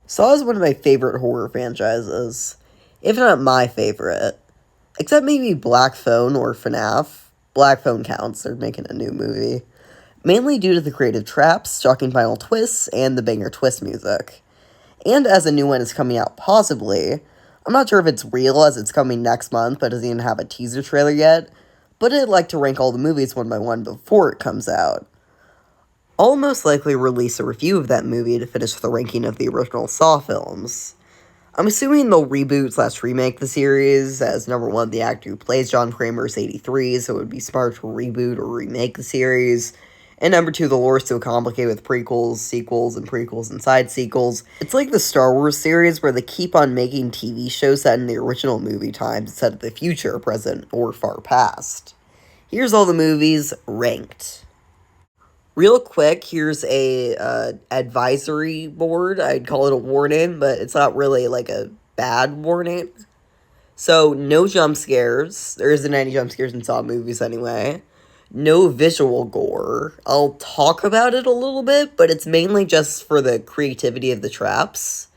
Saw is one of my favorite horror franchises, if not my favorite. Except maybe Black Phone or FNAF. Black Phone counts, they're making a new movie. Mainly due to the creative traps, shocking final twists, and the banger twist music. And as a new one is coming out possibly, I'm not sure if it's real as it's coming next month but doesn't even have a teaser trailer yet, but I'd like to rank all the movies one by one before it comes out. I'll most likely release a review of that movie to finish the ranking of the original Saw films. I'm assuming they'll reboot/remake the series, as number one, the actor who plays John Kramer is 83, so it would be smart to reboot or remake the series. And number two, the lore is so complicated with prequels, sequels, and prequels and side sequels. It's like the Star Wars series where they keep on making TV shows set in the original movie times instead of the future, present, or far past. Here's all the movies ranked. Real quick, here's a advisory board. I'd call it a warning, but it's not really like a bad warning. So, no jump scares. There isn't any jump scares in Saw movies anyway. No visual gore. I'll talk about it a little bit, but it's mainly just for the creativity of the traps.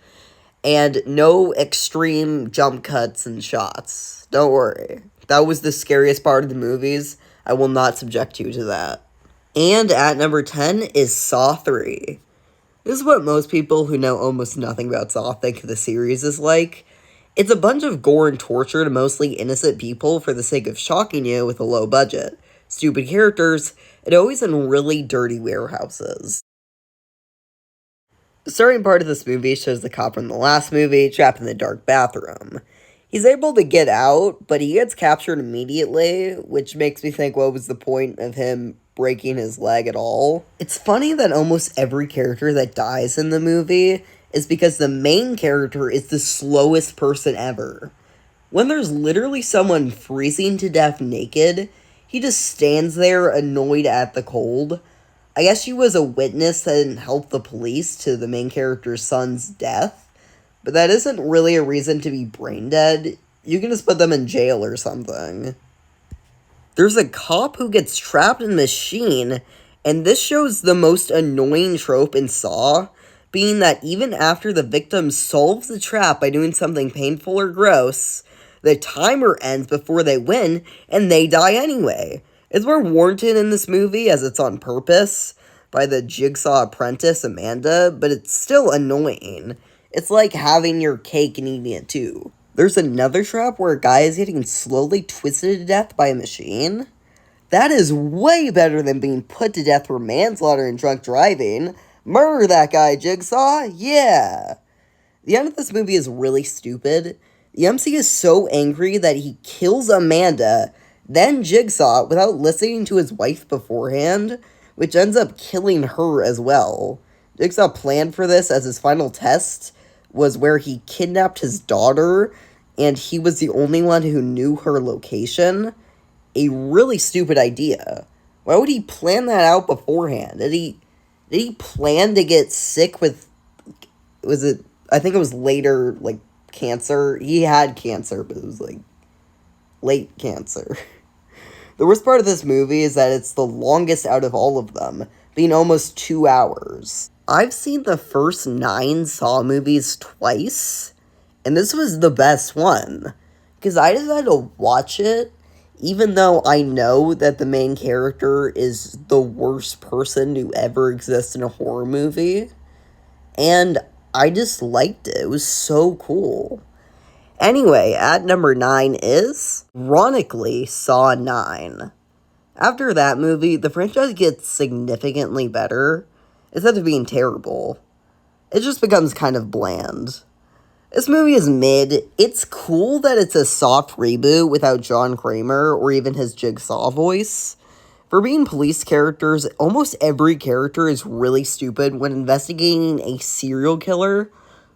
And no extreme jump cuts and shots. Don't worry. That was the scariest part of the movies. I will not subject you to that. And at number 10 is Saw 3. This is what most people who know almost nothing about Saw think the series is like. It's a bunch of gore and torture to mostly innocent people for the sake of shocking you with a low budget. Stupid characters, and always in really dirty warehouses. The starting part of this movie shows the cop from the last movie trapped in the dark bathroom. He's able to get out, but he gets captured immediately, which makes me think what was the point of him breaking his leg at all. It's funny that almost every character that dies in the movie is because the main character is the slowest person ever. When there's literally someone freezing to death naked, he just stands there annoyed at the cold. I guess she was a witness that didn't help the police to the main character's son's death, but that isn't really a reason to be brain dead. You can just put them in jail or something. There's a cop who gets trapped in a machine, and this shows the most annoying trope in Saw, being that even after the victim solves the trap by doing something painful or gross, the timer ends before they win, and they die anyway. It's more warranted in this movie, as it's on purpose, by the Jigsaw apprentice, Amanda, but it's still annoying. It's like having your cake and eating it too. There's another trap where a guy is getting slowly twisted to death by a machine. That is way better than being put to death for manslaughter and drunk driving. Murder that guy, Jigsaw! Yeah! The end of this movie is really stupid. The MC is so angry that he kills Amanda, then Jigsaw, without listening to his wife beforehand, which ends up killing her as well. Jigsaw planned for this as his final test was where he kidnapped his daughter, and he was the only one who knew her location. A really stupid idea. Why would he plan that out beforehand? Did he plan to get sick with, I think it was later, like, cancer? He had cancer, but it was, like, late cancer. The worst part of this movie is that it's the longest out of all of them, being almost 2 hours. I've seen the first 9 Saw movies twice, and this was the best one, because I decided to watch it, even though I know that the main character is the worst person to ever exist in a horror movie, and I just liked it. It was so cool. Anyway, at number 9 is, ironically, Saw 9. After that movie, the franchise gets significantly better, instead of being terrible. It just becomes kind of bland. This movie is mid. It's cool that it's a soft reboot without John Kramer or even his Jigsaw voice. For being police characters, almost every character is really stupid when investigating a serial killer.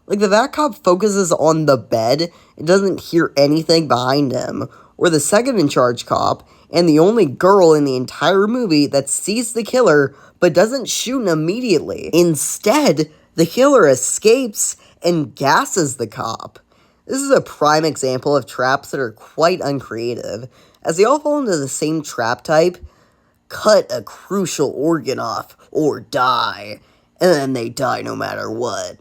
Like, the Vat Cop focuses on the bed and doesn't hear anything behind him, or the second in charge cop, and the only girl in the entire movie that sees the killer but doesn't shoot him immediately. Instead, the killer escapes and gasses the cop. This is a prime example of traps that are quite uncreative, as they all fall into the same trap type: cut a crucial organ off, or die, and then they die no matter what.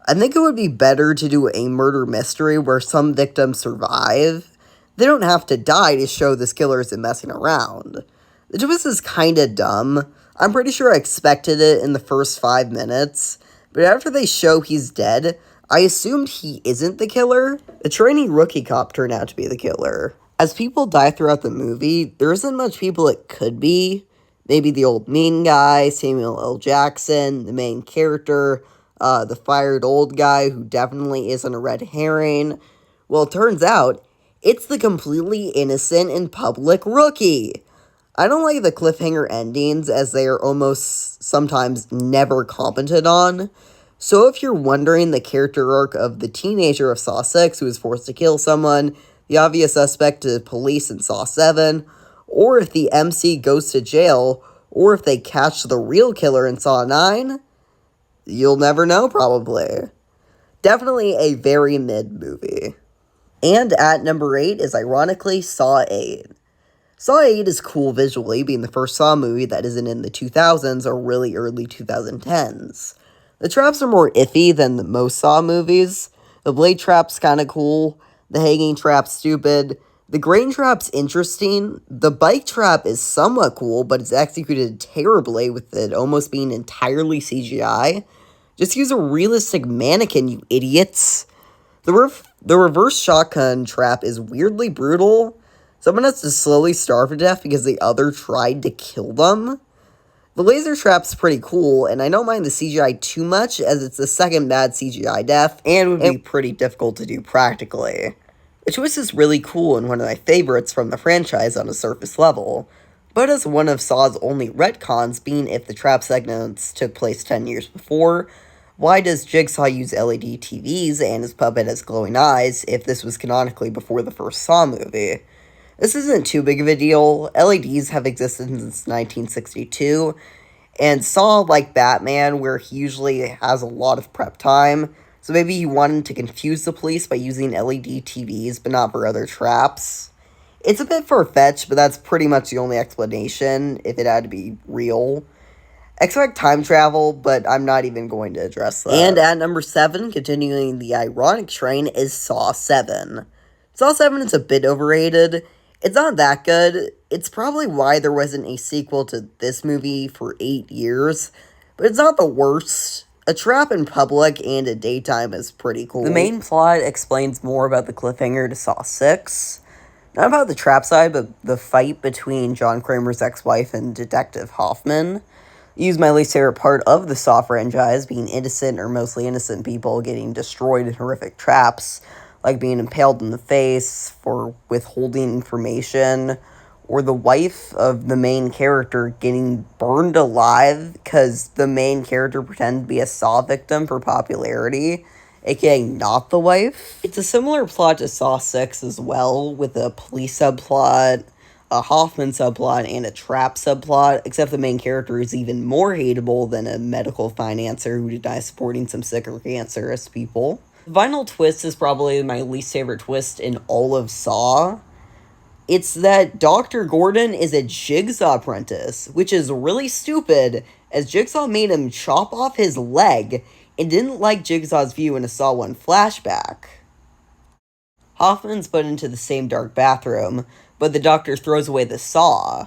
I think it would be better to do a murder mystery where some victims survive. They don't have to die to show this killer isn't messing around. The twist is kinda dumb. I'm pretty sure I expected it in the first 5 minutes, but after they show he's dead, I assumed he isn't the killer. The trainee rookie cop turned out to be the killer. As people die throughout the movie, there isn't much people it could be. Maybe the old mean guy, Samuel L. Jackson, the main character, the fired old guy who definitely isn't a red herring. Well, it turns out, it's the completely innocent and public rookie. I don't like the cliffhanger endings as they are almost sometimes never commented on. So if you're wondering the character arc of the teenager of Saw 6 who is forced to kill someone, the obvious suspect to police in Saw 7, or if the MC goes to jail, or if they catch the real killer in Saw 9, you'll never know probably. Definitely a very mid movie. And at number 8 is ironically Saw 8. Saw 8 is cool visually, being the first Saw movie that isn't in the 2000s or really early 2010s. The traps are more iffy than the most Saw movies. The blade trap's kinda cool, the hanging trap's stupid, the grain trap's interesting, the bike trap is somewhat cool, but it's executed terribly with it almost being entirely CGI. Just use a realistic mannequin, you idiots. The reverse shotgun trap is weirdly brutal. Someone has to slowly starve to death because the other tried to kill them. The laser trap's pretty cool, and I don't mind the CGI too much, as it's the second bad CGI death, and would be pretty difficult to do practically. The twist is really cool and one of my favorites from the franchise on a surface level, but as one of Saw's only retcons being if the trap segments took place 10 years before, why does Jigsaw use LED TVs and his puppet has glowing eyes if this was canonically before the first Saw movie? This isn't too big of a deal. LEDs have existed since 1962, and Saw, like Batman, where he usually has a lot of prep time, so maybe he wanted to confuse the police by using LED TVs, but not for other traps. It's a bit far-fetched, but that's pretty much the only explanation, if it had to be real. Expect time travel, but I'm not even going to address that. And at number 7, continuing the ironic train, is Saw 7. Saw 7 is a bit overrated. It's not that good. It's probably why there wasn't a sequel to this movie for 8 years, but it's not the worst. A trap in public and at daytime is pretty cool. The main plot explains more about the cliffhanger to Saw 6. Not about the trap side, but the fight between John Kramer's ex-wife and Detective Hoffman. Use my least favorite part of the Saw franchise, being innocent or mostly innocent people getting destroyed in horrific traps, like being impaled in the face for withholding information, or the wife of the main character getting burned alive because the main character pretended to be a Saw victim for popularity, aka not the wife. It's a similar plot to Saw 6 as well, with a police subplot, a Hoffman subplot, and a trap subplot, except the main character is even more hateable than a medical financier who denies supporting some sick or cancerous people. The final twist is probably my least favorite twist in all of Saw. It's that Dr. Gordon is a Jigsaw apprentice, which is really stupid, as Jigsaw made him chop off his leg and didn't like Jigsaw's view in a Saw 1 flashback. Hoffman's put into the same dark bathroom, but the doctor throws away the saw.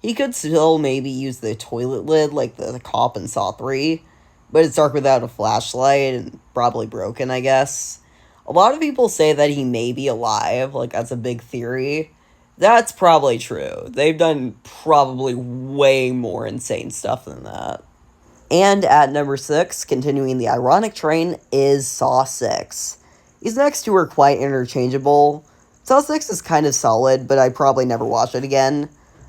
He could still maybe use the toilet lid like the cop in Saw 3, but it's dark without a flashlight and probably broken, I guess. A lot of people say that he may be alive, like that's a big theory. That's probably true. They've done probably way more insane stuff than that. And at number 6, continuing the ironic train, is Saw 6. These next two are quite interchangeable. Saw 6 is kind of solid, but I'd probably never watch it again.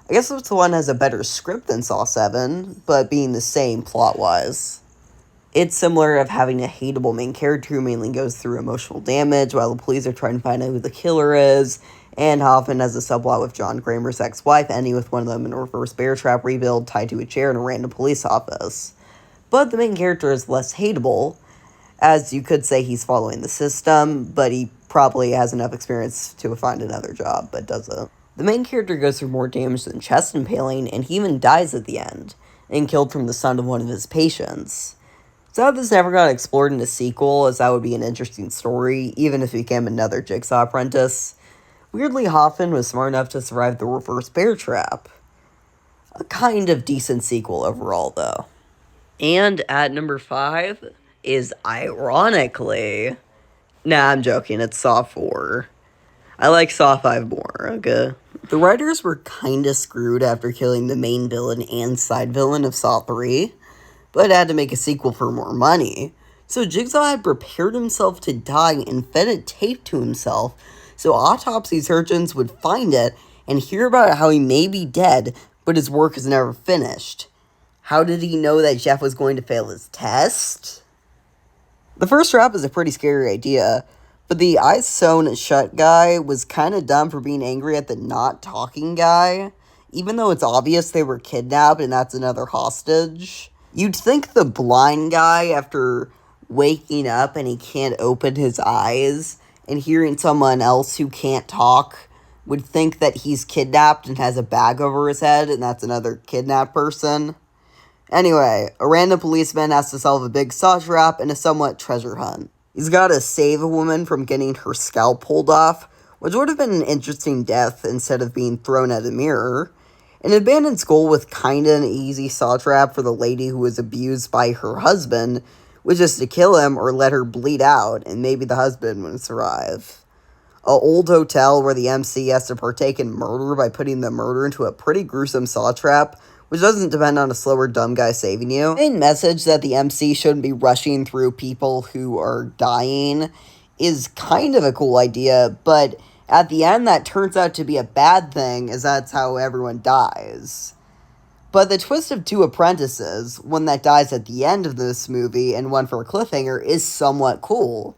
I guess this one has a better script than Saw 7, but being the same plot-wise. It's similar of having a hateable main character who mainly goes through emotional damage while the police are trying to find out who the killer is, and Hoffman has a subplot with John Kramer's ex-wife, ending with one of them in a reverse bear trap rebuild tied to a chair in a random police office. But the main character is less hateable, as you could say he's following the system, but he probably has enough experience to find another job, but doesn't. The main character goes through more damage than chest impaling, and he even dies at the end, and killed from the son of one of his patients. Sad this never got explored in a sequel, as that would be an interesting story, even if it became another Jigsaw Apprentice. Weirdly, Hoffman was smart enough to survive the reverse bear trap. A kind of decent sequel overall, though. And at number 5 is, ironically... Nah, I'm joking, it's Saw 4. I like Saw 5 more, okay? The writers were kinda screwed after killing the main villain and side villain of Saw 3, but had to make a sequel for more money. So Jigsaw had prepared himself to die and fed a tape to himself so autopsy surgeons would find it and hear about how he may be dead, but his work is never finished. How did he know that Jeff was going to fail his test? The first trap is a pretty scary idea, but the eyes sewn shut guy was kind of dumb for being angry at the not talking guy, even though it's obvious they were kidnapped and that's another hostage. You'd think the blind guy, after waking up and he can't open his eyes, and hearing someone else who can't talk, would think that he's kidnapped and has a bag over his head, and that's another kidnapped person. Anyway, a random policeman has to solve a big saw trap and a somewhat treasure hunt. He's got to save a woman from getting her scalp pulled off, which would have been an interesting death instead of being thrown at a mirror. An abandoned school with kinda an easy saw trap for the lady who was abused by her husband, which is to kill him or let her bleed out, and maybe the husband would survive. A old hotel where the MC has to partake in murder by putting the murder into a pretty gruesome saw trap, which doesn't depend on a slower dumb guy saving you. The main message that the MC shouldn't be rushing through people who are dying is kind of a cool idea, but at the end that turns out to be a bad thing, as that's how everyone dies. But the twist of two apprentices, one that dies at the end of this movie and one for a cliffhanger, is somewhat cool.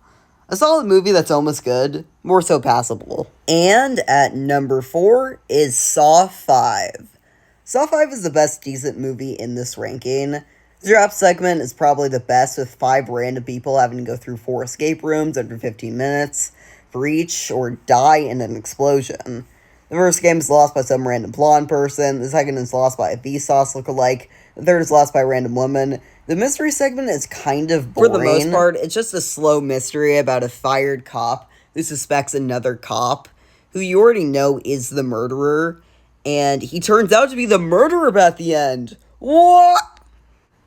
A solid movie that's almost good, more so passable. And at number 4 is Saw 5. Saw 5 is the best decent movie in this ranking. The drop segment is probably the best, with 5 random people having to go through 4 escape rooms under 15 minutes for each, or die in an explosion. The first game is lost by some random blonde person, the second is lost by a Vsauce lookalike, the third is lost by a random woman. The mystery segment is kind of boring. For the most part, it's just a slow mystery about a fired cop who suspects another cop, who you already know is the murderer, and he turns out to be the murderer at the end. What?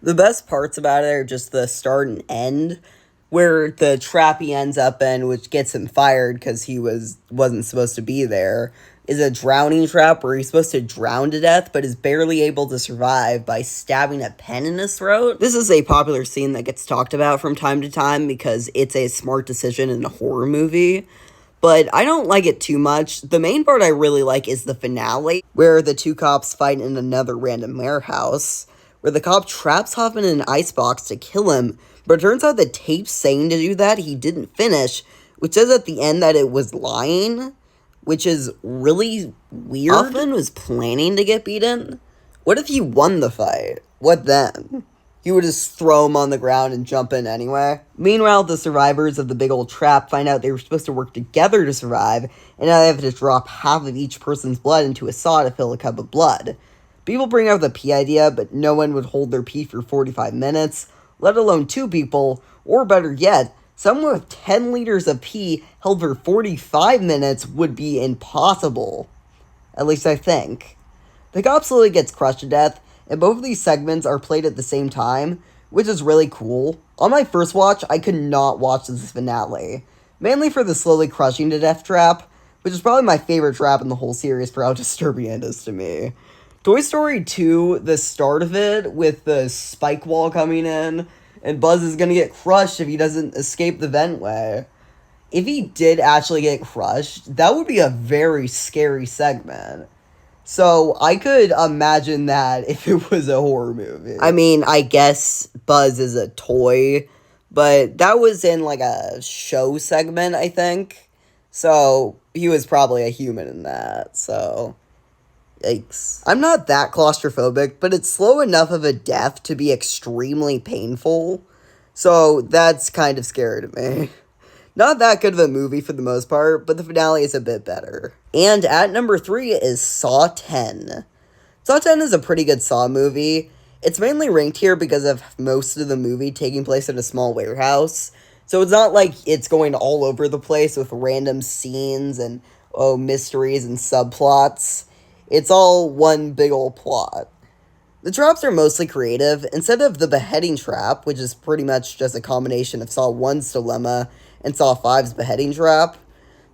The best parts about it are just the start and end, where the trap he ends up in, which gets him fired because he wasn't supposed to be there, is a drowning trap where he's supposed to drown to death, but is barely able to survive by stabbing a pen in his throat. This is a popular scene that gets talked about from time to time because it's a smart decision in a horror movie, but I don't like it too much. The main part I really like is the finale, where the two cops fight in another random warehouse, where the cop traps Hoffman in an icebox to kill him, but it turns out the tape saying to do that he didn't finish, which says at the end that it was lying, which is really weird. Hoffman was planning to get beaten. What if he won the fight? What then? He would just throw him on the ground and jump in anyway. Meanwhile, the survivors of the big old trap find out they were supposed to work together to survive, and now they have to drop half of each person's blood into a saw to fill a cup of blood. People bring out the pee idea, but no one would hold their pee for 45 minutes, let alone 2 people, or better yet, someone with 10 liters of pee held for 45 minutes would be impossible. At least I think. The cop slowly gets crushed to death, and both of these segments are played at the same time, which is really cool. On my first watch, I could not watch this finale, mainly for the slowly crushing to death trap, which is probably my favorite trap in the whole series for how disturbing it is to me. Toy Story 2, the start of it, with the spike wall coming in, and Buzz is gonna get crushed if he doesn't escape the ventway. If he did actually get crushed, that would be a very scary segment. So, I could imagine that if it was a horror movie. I mean, I guess Buzz is a toy, but that was in, like, a show segment, I think. So, he was probably a human in that, so... Yikes. I'm not that claustrophobic, but it's slow enough of a death to be extremely painful, so that's kind of scary to me. Not that good of a movie for the most part, but the finale is a bit better. And at number 3 is Saw 10. Saw 10 is a pretty good Saw movie. It's mainly ranked here because of most of the movie taking place in a small warehouse. So it's not like it's going all over the place with random scenes and, oh, mysteries and subplots. It's all one big old plot. The traps are mostly creative. Instead of the beheading trap, which is pretty much just a combination of Saw 1's dilemma and Saw 5's beheading trap,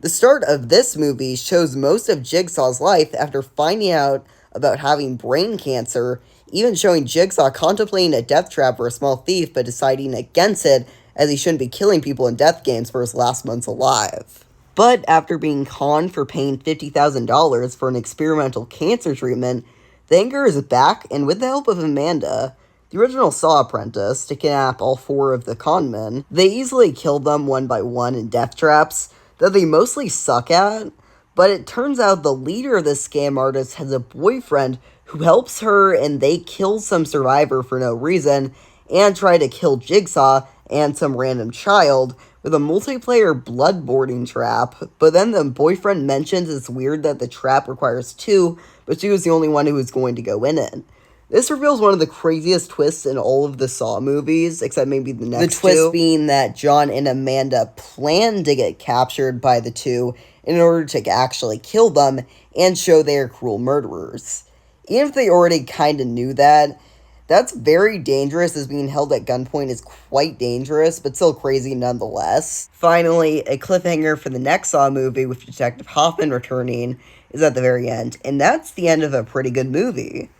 the start of this movie shows most of Jigsaw's life after finding out about having brain cancer, even showing Jigsaw contemplating a death trap for a small thief but deciding against it as he shouldn't be killing people in death games for his last months alive. But after being conned for paying $50,000 for an experimental cancer treatment, the anger is back, and with the help of Amanda, the original Saw apprentice, to kidnap all four of the con men, they easily kill them one by one in death traps that they mostly suck at. But it turns out the leader of this scam artist has a boyfriend who helps her, and they kill some survivor for no reason and try to kill Jigsaw and some random child with a multiplayer bloodboarding trap. But then the boyfriend mentions it's weird that the trap requires two, but she was the only one who was going to go in it. This reveals one of the craziest twists in all of the Saw movies, except maybe the next two. The twist being that John and Amanda planned to get captured by the two in order to actually kill them and show they are cruel murderers. Even if they already kind of knew that, that's very dangerous, as being held at gunpoint is quite dangerous, but still crazy nonetheless. Finally, a cliffhanger for the next Saw movie with Detective Hoffman returning is at the very end, and that's the end of a pretty good movie.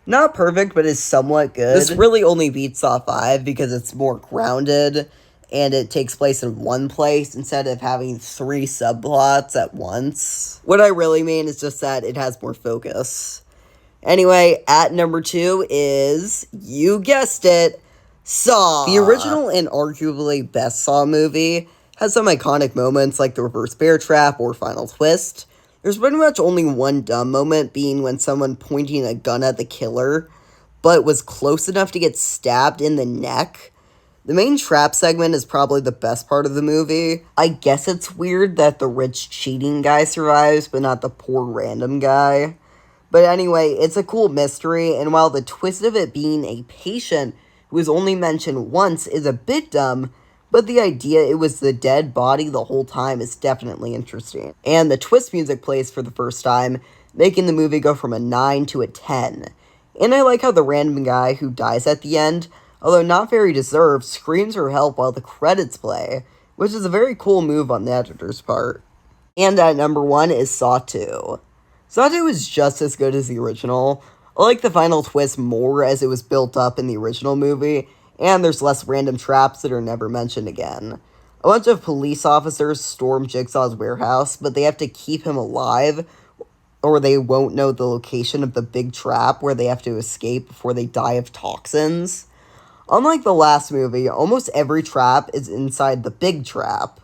Not perfect, but is somewhat good. This really only beats Saw 5 because it's more grounded, and it takes place in one place instead of having three subplots at once. What I really mean is just that it has more focus. Anyway, at number 2 is, you guessed it, Saw. The original and arguably best Saw movie has some iconic moments like the reverse bear trap or final twist. There's pretty much only one dumb moment, being when someone pointing a gun at the killer, but was close enough to get stabbed in the neck. The main trap segment is probably the best part of the movie. I guess it's weird that the rich cheating guy survives, but not the poor random guy. But anyway, it's a cool mystery, and while the twist of it being a patient who was only mentioned once is a bit dumb, but the idea it was the dead body the whole time is definitely interesting. And the twist music plays for the first time, making the movie go from a 9 to a 10. And I like how the random guy who dies at the end, although not very deserved, screams for help while the credits play, which is a very cool move on the editor's part. And at number 1 is Saw 2. Saw 2 is just as good as the original. I like the final twist more as it was built up in the original movie, and there's less random traps that are never mentioned again. A bunch of police officers storm Jigsaw's warehouse, but they have to keep him alive, or they won't know the location of the big trap where they have to escape before they die of toxins. Unlike the last movie, almost every trap is inside the big trap.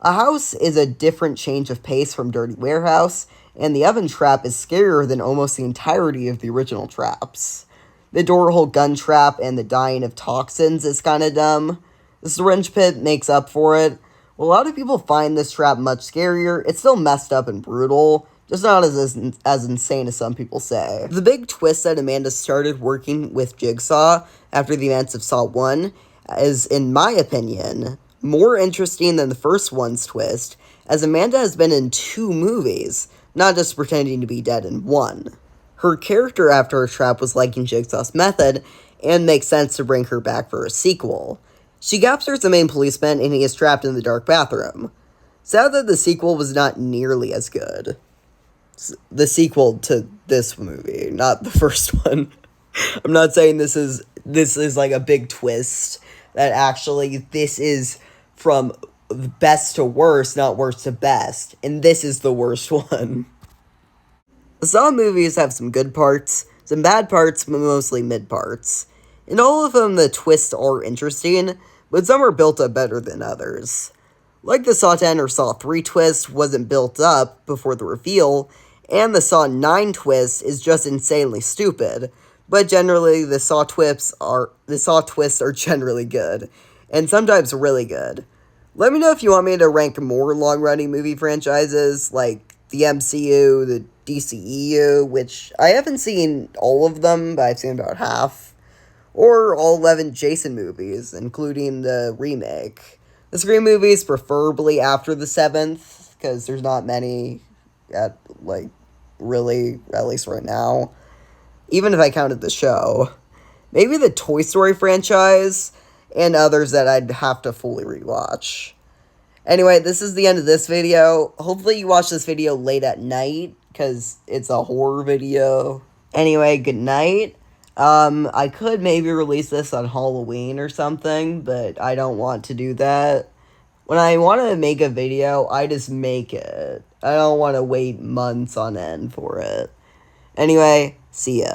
A house is a different change of pace from Dirty Warehouse, and the oven trap is scarier than almost the entirety of the original traps. The door hole gun trap and the dying of toxins is kinda dumb. The syringe pit makes up for it. While a lot of people find this trap much scarier, it's still messed up and brutal, just not as insane as some people say. The big twist that Amanda started working with Jigsaw after the events of Saw 1 is, in my opinion, more interesting than the first one's twist, as Amanda has been in 2 movies, not just pretending to be dead in one. Her character after her trap was liking Jigsaw's method, and makes sense to bring her back for a sequel. She captures the main policeman, and he is trapped in the dark bathroom. Sad that the sequel was not nearly as good. The sequel to this movie, not the first one. I'm not saying this is like a big twist, that actually this is from best to worst, not worst to best, and this is the worst one. The Saw movies have some good parts, some bad parts, but mostly mid parts. In all of them, the twists are interesting, but some are built up better than others. Like the Saw 10 or Saw 3 twist wasn't built up before the reveal, and the Saw 9 twist is just insanely stupid, but generally the Saw twists are generally good, and sometimes really good. Let me know if you want me to rank more long-running movie franchises, like the MCU, the DCEU, which I haven't seen all of them, but I've seen about half. or all 11 Jason movies, including the remake. The Scream movies, preferably after the 7th, because there's not many at, like, really, at least right now. Even if I counted the show. Maybe the Toy Story franchise, and others that I'd have to fully rewatch. Anyway, this is the end of this video. Hopefully you watch this video late at night, because it's a horror video. Anyway, good night. I could maybe release this on Halloween or something, but I don't want to do that. When I want to make a video, I just make it. I don't want to wait months on end for it. Anyway, see ya.